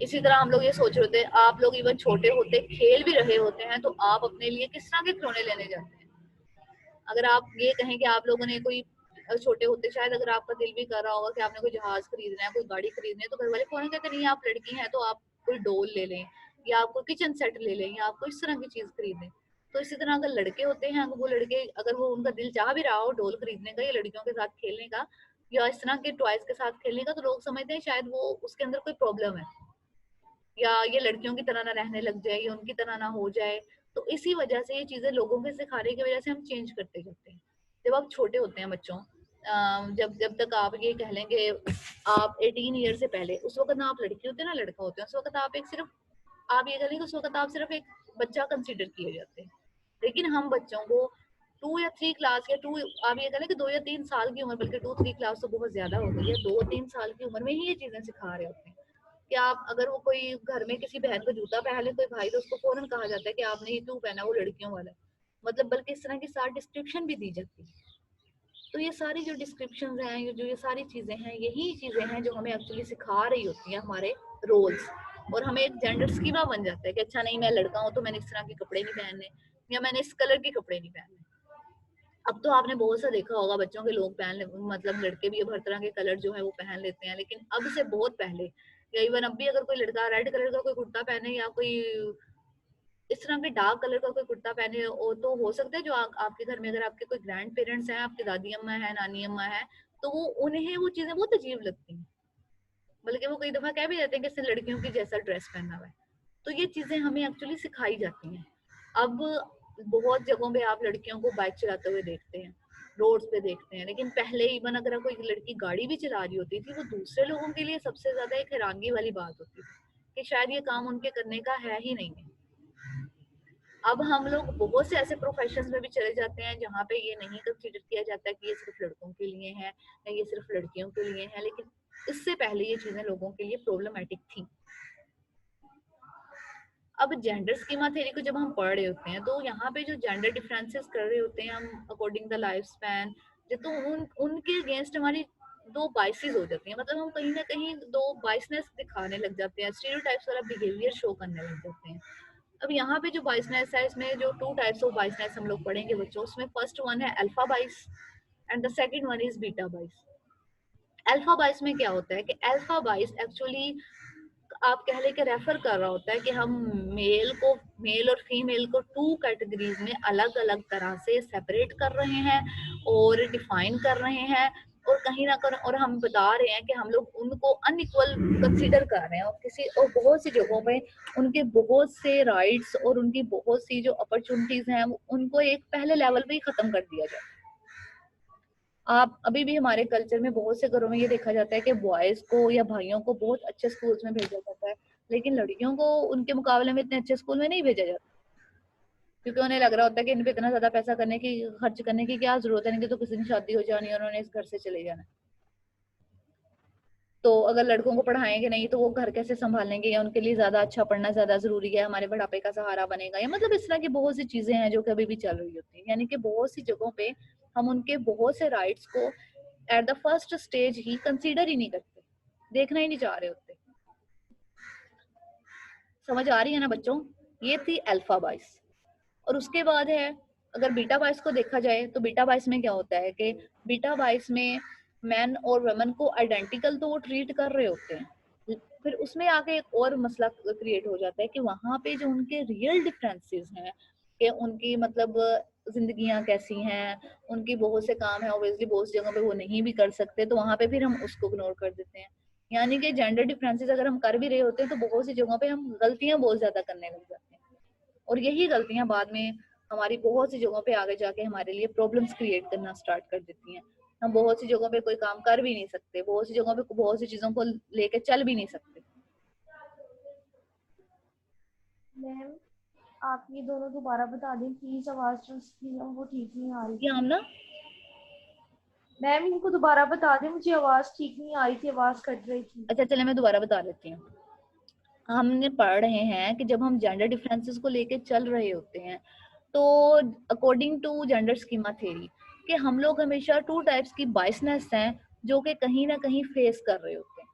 इसी तरह हम लोग ये सोच रहे होते हैं, आप लोग इवन छोटे होते खेल भी रहे होते हैं तो आप अपने लिए किस तरह के खिलौने लेने जाते हैं। अगर आप ये कहें कि आप लोगों ने कोई छोटे होते शायद अगर आपका दिल भी कर रहा होगा कि आपने कोई जहाज खरीदना है, कोई गाड़ी खरीदनी है, तो घर वाले फौरन कहते नहीं आप लड़की हैं तो आप कोई डोल ले लें या आप कोई किचन सेट ले लें या आप कोई इस तरह की चीज खरीद लें। तो इसी तरह अगर लड़के होते हैं, वो लड़के अगर वो उनका दिल चाह भी रहा हो डोल खरीदने का या लड़कियों के साथ खेलने का या इस तरह के टॉयज के साथ खेलने का, तो लोग समझते हैं शायद वो उसके अंदर कोई प्रॉब्लम है या ये लड़कियों की तरह ना रहने लग जाए या उनकी तरह ना हो जाए। तो इसी वजह से ये चीजें लोगों के सिखाने की वजह से हम चेंज करते जाते हैं। जब आप छोटे होते हैं बच्चों, जब जब तक आप ये कह लेंगे आप 18 ईयर से पहले, उस वक्त ना आप लड़की होते हैं ना लड़का होते हैं, उस वक्त आप एक सिर्फ आप ये कह लेंगे उस वक्त आप सिर्फ एक बच्चा कंसिडर किए जाते हैं। लेकिन हम बच्चों को 2 या 3 क्लास या 2 आप ये कह लें कि 2 या 3 साल की उम्र, बल्कि 2-3 क्लास तो बहुत ज्यादा हो गई है, 2-3 साल की उम्र में ही ये चीजें सिखा रहे होते हैं कि आप अगर वो कोई घर में किसी बहन को जूता पहन ले कोई भाई, तो उसको फौरन कहा जाता है कि आपने ये क्यों पहना, वो लड़कियों वाला है। मतलब बल्कि इस तरह की सारी डिस्क्रिप्शन भी दी जाती है। तो ये सारी जो डिस्क्रिप्शन हैं, ये सारी चीजें हैं, यही चीजें हैं जो हमें एक्चुअली सिखा रही होती हैं हमारे रोल्स। और हमें एक जेंडर स्कीमा बन जाता है कि अच्छा नहीं मैं लड़का हूँ तो मैंने इस तरह के कपड़े नहीं पहनने या मैंने इस कलर के कपड़े नहीं पहनने। अब तो आपने बहुत सा देखा होगा बच्चों के लोग पहन मतलब लड़के भी अब हर तरह के कलर जो है वो पहन लेते हैं, लेकिन अब से बहुत पहले या इवन अब भी अगर कोई लड़का रेड कलर का कोई कुर्ता पहने या कोई इस तरह के डार्क कलर का कोई कुर्ता पहने हो, तो हो सकता है जो आपके घर में अगर आपके कोई ग्रैंड पेरेंट्स हैं, आपकी दादी अम्मा है, नानी अम्मा है, तो वो उन्हें वो चीजें बहुत अजीब लगती हैं, बल्कि वो कई दफा कह भी देते हैं कि इसने लड़कियों की जैसा ड्रेस पहना हुआ है। तो ये चीजें हमें एक्चुअली सिखाई जाती हैं। अब बहुत जगहों पे आप लड़कियों को बाइक चलाते हुए देखते हैं, रोड्स पे देखते हैं, लेकिन पहले इवन अगर कोई लड़की गाड़ी भी चला रही होती थी, वो दूसरे लोगों के लिए सबसे ज्यादा एक हैरानगी वाली बात होती थी कि शायद ये काम उनके करने का है ही नहीं है। अब हम लोग बहुत से ऐसे प्रोफेशंस में भी चले जाते हैं जहाँ पे ये नहीं कंसीडर किया जाता कि ये सिर्फ लड़कों के लिए है या ये सिर्फ लड़कियों के लिए है, लेकिन इससे पहले ये चीजें लोगों के लिए प्रॉब्लमेटिक थी। अब जेंडर स्कीमा थ्योरी को जब हम पढ़ रहे होते हैं तो यहाँ पे जो जेंडर डिफरेंसेस कर रहे होते हैं हम अकॉर्डिंग द लाइफ स्पैन, तो उनके अगेंस्ट हमारी दो बाइसेस हो जाती हैं। मतलब हम कहीं ना कहीं दो बाइसनेस दिखाने लग जाते हैं, स्टीरियोटाइप्स वाला बिहेवियर शो करने लग जाते हैं। अब यहाँ पे जो बाइसनेस है, इसमें जो 2 टाइप्स ऑफ बाइसनेस हम लोग पढ़ेंगे बच्चों, उसमें फर्स्ट वन है अल्फा बाइस and the second one is beta बाइस। अल्फा बाइस में क्या होता है कि अल्फा बाइस एक्चुअली आप कह ले के रेफर कर रहा होता है कि हम मेल और फीमेल को 2 कैटेगरीज में अलग अलग तरह से सेपरेट कर रहे हैं और डिफाइन कर रहे हैं, और कहीं ना कहीं और हम बता रहे हैं कि हम लोग उनको अनइक्वल कंसीडर कर रहे हैं, और बहुत सी जगहों पे उनके बहुत से राइट्स और उनकी बहुत सी जो अपॉर्चुनिटीज हैं उनको एक पहले लेवल पे ही खत्म कर दिया जाए। आप अभी भी हमारे कल्चर में बहुत से घरों में ये देखा जाता है कि बॉयज को या भाइयों को बहुत अच्छे स्कूल्स में भेजा जाता है, लेकिन लड़कियों को उनके मुकाबले में इतने अच्छे स्कूल में नहीं भेजा जाता, क्योंकि उन्हें लग रहा होता है कि इन पे इतना ज्यादा पैसा खर्च करने की क्या जरूरत है, इनकी तो किसी की शादी हो जानी है और उन्होंने इस घर से चले जाना। तो अगर लड़कों को पढ़ाएंगे नहीं तो वो घर कैसे संभालेंगे, या उनके लिए ज्यादा अच्छा पढ़ना ज्यादा जरूरी है, हमारे बुढ़ापे का सहारा बनेगा, या मतलब इस तरह की बहुत सी चीजें हैं जो कभी भी चल रही होती है। यानी कि बहुत सी जगहों पे हम उनके बहुत से राइट्स को एट द फर्स्ट स्टेज ही कंसीडर ही नहीं करते, देखना ही नहीं चाह रहे होते। समझ आ रही है ना बच्चों? ये थी अल्फा बाइस। और उसके बाद है अगर बीटा बाइस को देखा जाए तो बीटा बाइस में क्या होता है कि बीटा बाइस में मैन और वुमेन को आइडेंटिकल तो वो ट्रीट कर रहे होते हैं, फिर उसमें आके एक और मसला क्रिएट हो जाता है कि वहां पे जो उनके रियल डिफरेंसेस हैं कि उनकी मतलब जिंदगियां कैसी हैं, उनकी बहुत से काम है ऑब्वियसली बहुत सी जगहों पे वो नहीं भी कर सकते, तो वहां पे फिर हम उसको इग्नोर कर देते हैं। यानी कि जेंडर डिफरेंसेस अगर हम कर भी रहे होते हैं तो बहुत सी जगहों पे हम गलतियां बहुत ज्यादा करने लग जाते हैं, और यही गलतियां बाद में हमारी बहुत सी जगहों पे आगे जाके हमारे लिए प्रॉब्लम्स क्रिएट करना स्टार्ट कर देती हैं। हम बहुत सी जगहों पे कोई काम कर भी नहीं सकते, बहुत सी जगहों पे बहुत सी चीजों को लेके चल भी नहीं सकते। मैम आप ये दोनों दोबारा बता दें प्लीज, आवाज जो थी ना वो ठीक नहीं आ रही ये हम थी। ना मैम इनको दोबारा बता दें, मुझे आवाज ठीक नहीं आ रही थी, आवाज कट रही थी। अच्छा चले मैं दोबारा बता देती हूँ। हमने पढ़ रहे हैं कि जब हम जेंडर डिफरेंसेस को लेके चल रहे होते हैं तो according to gender schema theory कि हम लोग हमेशा 2 टाइप्स की बायसनेस हैं जो कि कहीं ना कहीं फेस कर रहे होते हैं,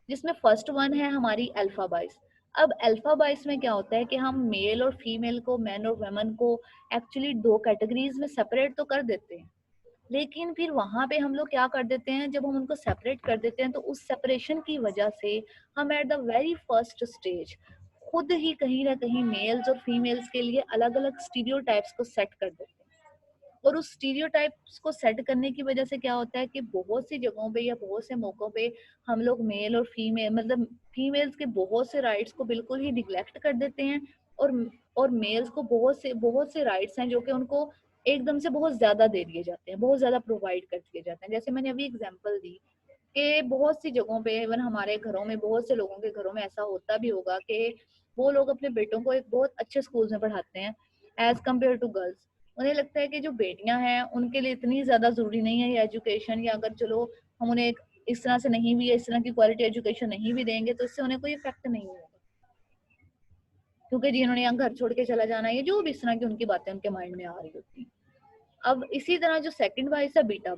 जिसमें फर्स्ट वन है हमारी अल्फा बाइस। अब अल्फा बाइस में क्या होता है कि हम मेल और फीमेल को, मैन और वुमेन को एक्चुअली 2 कैटेगरीज में सेपरेट तो कर देते हैं, लेकिन फिर वहां पे हम लोग क्या कर देते हैं, जब हम उनको सेपरेट कर देते हैं तो उस सेपरेशन की वजह से हम at the very first stage खुद ही कहीं ना कहीं मेल्स और फीमेल्स के लिए अलग अलग स्टीरियोटाइप्स को सेट कर देते हैं। और उस स्टीरियोटाइप्स को सेट करने की वजह से क्या होता है कि बहुत सी जगहों पे या बहुत से मौकों पे हम लोग मेल और फीमेल मतलब फीमेल्स के बहुत से राइट्स को बिल्कुल ही निग्लेक्ट कर देते हैं, और मेल्स को बहुत से राइट्स हैं जो कि उनको एकदम से बहुत ज्यादा दे दिए जाते हैं, बहुत ज्यादा प्रोवाइड कर दिए जाते हैं। जैसे मैंने अभी एग्जांपल दी कि बहुत सी जगहों पे, इवन हमारे घरों में, बहुत से लोगों के घरों में ऐसा होता भी होगा कि वो लोग अपने बेटों को एक बहुत अच्छे स्कूल में पढ़ाते हैं एज कम्पेयर टू गर्ल्स। उन्हें लगता है कि जो बेटियां हैं उनके लिए इतनी ज्यादा जरूरी नहीं है ये एजुकेशन, या अगर चलो हम उन्हें इस तरह से नहीं भी, इस तरह की क्वालिटी एजुकेशन नहीं भी देंगे तो इससे उन्हें कोई इफेक्ट नहीं होगा, क्योंकि जी उन्होंने यहाँ घर छोड़ के चला जाना है, जो भी इस तरह की उनकी बातें उनके माइंड में आ रही होती हैं। अब इसी तरह जो सेकंड बाइस है बीटा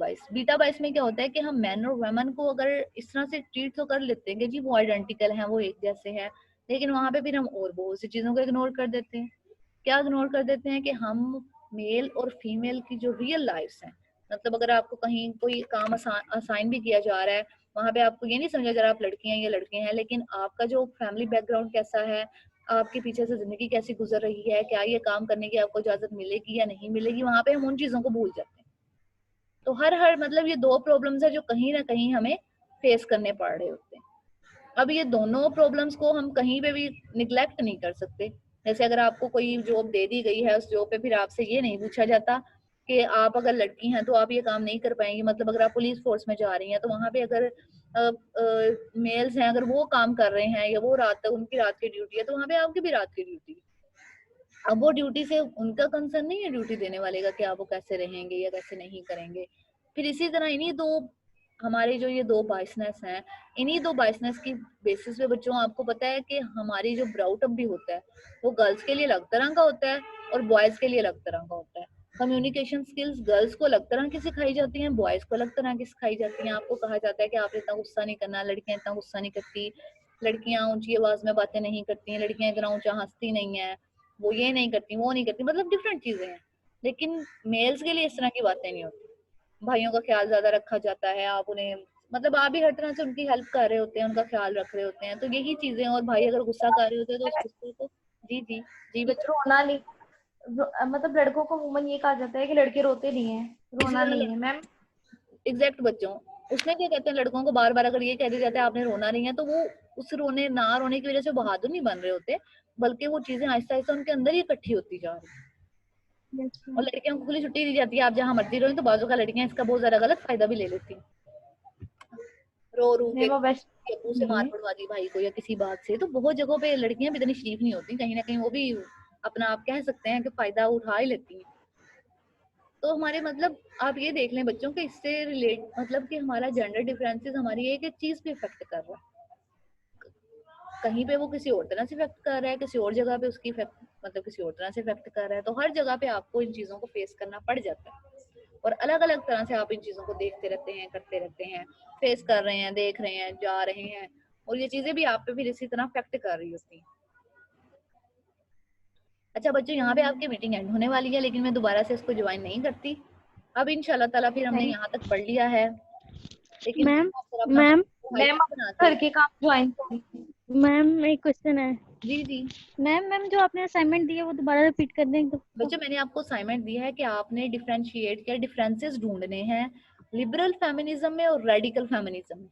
बाइस में क्या होता है कि हम मैन और वुमेन को अगर इस तरह से ट्रीट तो कर लेते हैं कि जी वो आइडेंटिकल हैं, वो एक जैसे हैं, लेकिन वहां पे फिर हम और बहुत सी चीजों को इग्नोर कर देते हैं। क्या इग्नोर कर देते हैं कि हम मेल और फीमेल की जो रियल लाइफ्स हैं, मतलब अगर आपको कहीं कोई काम असाइन भी किया जा रहा है, वहां पे आपको ये नहीं समझा जा रहा आप लड़की हैं या लड़के हैं, लेकिन आपका जो फैमिली बैकग्राउंड कैसा है, आपके पीछे से जिंदगी कैसी गुजर रही है, क्या ये काम करने की आपको इजाजत मिलेगी या नहीं मिलेगी, वहां पे हम उन चीजों को भूल जाते हैं। तो हर मतलब ये 2 प्रॉब्लम्स है जो कहीं ना कहीं हमें फेस करने पड़ रहे होते हैं। अब ये दोनों प्रॉब्लम्स को हम कहीं पे भी निग्लेक्ट नहीं कर सकते। जैसे अगर आपको कोई जॉब दे दी गई है, उस जॉब पे फिर आपसे ये नहीं पूछा जाता कि आप अगर लड़की हैं तो आप ये काम नहीं कर पाएंगी, मतलब अगर आप पुलिस फोर्स में जा रही हैं तो वहां पे अगर मेल्स हैं, अगर वो काम कर रहे हैं या वो रात तक उनकी रात की ड्यूटी है तो वहां पे आपकी भी रात की ड्यूटी है। अब वो ड्यूटी से उनका कंसर्न नहीं है ड्यूटी देने वाले का कि आप वो कैसे रहेंगे या कैसे नहीं करेंगे। फिर इसी तरह इन्हीं दो हमारे जो ये 2 बाइसनेस हैं, इन्हीं 2 बाइसनेस की बेसिस पे बच्चों आपको पता है कि हमारी जो ब्राउट अप भी होता है वो गर्ल्स के लिए अलग तरह का होता है और बॉयज के लिए अलग तरह का होता है। कम्युनिकेशन स्किल्स गर्ल्स को अलग तरह की सिखाई जाती हैं, बॉयज को अलग तरह की सिखाई जाती हैं। आपको कहा जाता है कि आप इतना गुस्सा नहीं करना, लड़कियां इतना गुस्सा नहीं करती, लड़कियां ऊंची आवाज में बातें नहीं करती हैं, लड़कियां इतना ऊंचा हंसती नहीं है, वो ये नहीं करती, वो नहीं करती, मतलब डिफरेंट चीजें हैं। लेकिन मेल्स के लिए इस तरह की बातें नहीं होती। भाइयों का ख्याल ज्यादा रखा जाता है, आप उन्हें मतलब आप भी हर तरह से उनकी हेल्प कर रहे होते हैं, उनका ख्याल रख रहे होते हैं, तो यही चीजें। और भाई अगर गुस्सा कर रहे होते हैं तो उस गुस्से को जी जी जी बच्चों रोना नहीं, मतलब लड़कों को अमूमन ये कहा जाता है कि लड़के रोते नहीं है, इसी रोना नहीं तरह है मैम। एग्जैक्ट बच्चों उसमें क्या कहते हैं, लड़कों को बार बार अगर ये कह दिया जाता है आपने रोना नहीं है तो वो उस रोने ना रोने की वजह से बहादुर नहीं बन रहे होते, बल्कि वो चीजें आहिस्ता आहिस्ता उनके अंदर ही इकट्ठी होती जा रही है। और लड़कियों को खुली छुट्टी दी जाती है, आप जहाँ मर्जी रोएं, तो बाजू का लड़कियां इसका बहुत ज्यादा गलत फायदा भी ले लेती हैं। रो रो के मैम अब अबू से मार पड़वा दी भाई को या किसी बात से, तो बहुत जगहों पे लड़कियां भी इतनी शरीफ नहीं होती, कहीं ना कहीं वो भी अपना आप कह सकते हैं कि फायदा उठा ही लेती हैं। तो हमारे मतलब आप ये देख लें बच्चों के इससे रिलेट मतलब कि हमारा जेंडर डिफरेंसेस हमारी एक एक चीज पे इफेक्ट कर रहा है। कहीं पे वो किसी और तरह से इफेक्ट कर रहा है, किसी और जगह पे उसकी इफेक्ट मतलब किसी और तरह से इफेक्ट कर रहा है। तो हर जगह पे आपको इन चीजों को फेस करना पड़ जाता है, और अलग अलग तरह से आप इन चीजों को देखते रहते हैं, करते रहते हैं, फेस कर रहे हैं, देख रहे हैं, जा रहे हैं, और ये चीजें भी आप पे फिर इसी तरह इफेक्ट कर रही होती हैं। अच्छा बच्चों, यहाँ पे आपकी मीटिंग एंड होने वाली है, लेकिन मैं दोबारा से इसको ज्वाइन नहीं करती। अब इंशाल्लाह ताला फिर हमने यहाँ तक पढ़ लिया है, लेकिन मैम घर के काम ज्वाइन करेंगे। मैम एक क्वेश्चन है। जी जी मैम जो आपने असाइनमेंट दिया वो दोबारा रिपीट कर दें तो। बच्चों, मैंने आपको असाइनमेंट दिया है कि आपने डिफरेंशिएट या डिफरेंसेस ढूंढने हैं लिबरल फेमिनिज्म में और रेडिकल फेमिनिज्म में।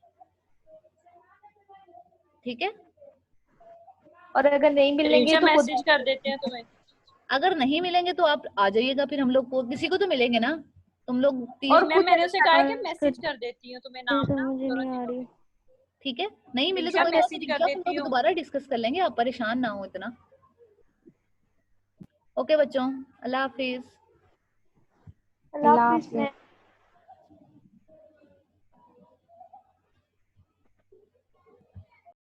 ठीक है, और अगर नहीं मिलेंगे तो खुद मैसेज कर देते हैं तुम्हें। अगर नहीं मिलेंगे तो आप आ जाइएगा, फिर हम लोग को किसी को तो मिलेंगे ना, तुम लोग और तीन। मैम मैंने उसे कहा है कि मैसेज कर देती हूँ तुम्हें नाम ना, समझ नहीं आ रही। ठीक है, नहीं मिले तो इंशा कोई बात मैसेज नहीं, कर हम देती लोग हूँ। दोबारा डिस्कस कर लेंगे, आप परेशान ना हो इतना। ओके बच्चों, अल्लाह हाफिज। अल्लाह हाफिज़ मैम।